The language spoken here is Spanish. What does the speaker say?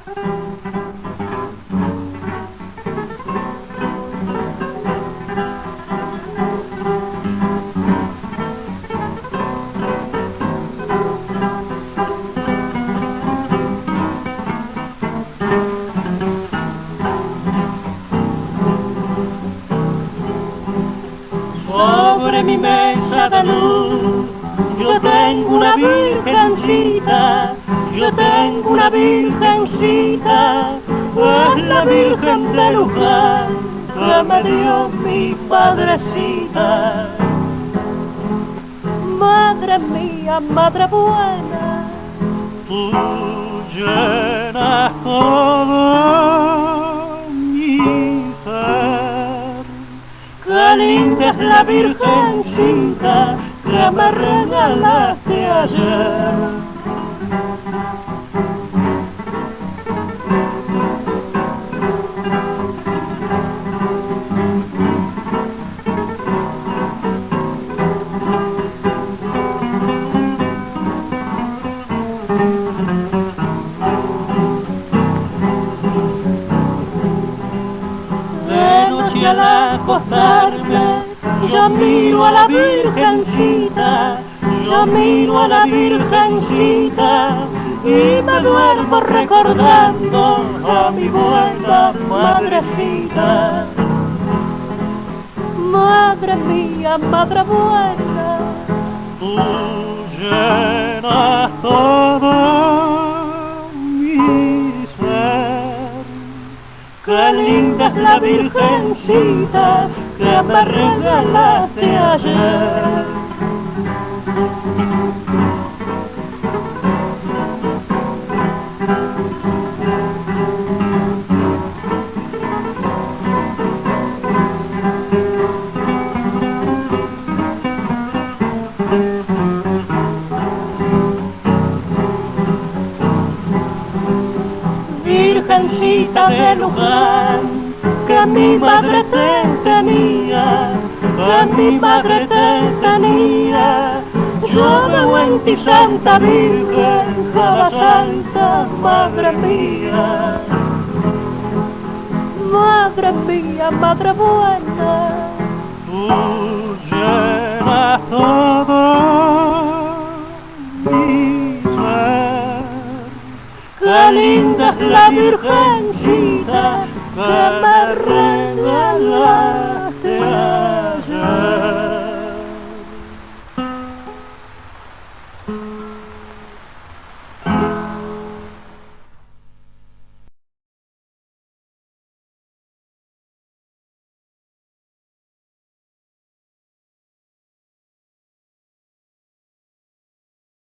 Sobre mi mesa de luz yo tengo una virgencita, yo tengo una virgencita, es la Virgen de Luján que me dio mi padrecita. Madre mía, madre buena, tú llenas todo mi ser. Qué linda es la virgencita que me regalaste ayer. De noche al acostarme yo miro a la virgencita, yo miro a la virgencita y me duermo recordando a mi buena madrecita. Madre mía, madre buena, tú llenas todo mi ser. Qué linda es la virgencita que me regalaste ayer. Virgencita de Luján, que mi madre te tenía, que mi madre te tenía. Yo veo en ti, Santa Virgen, cada santa, madre mía. Madre mía, madre buena, tú llenas todo mi ser. Qué linda es la virgencita que me regalaste ayer.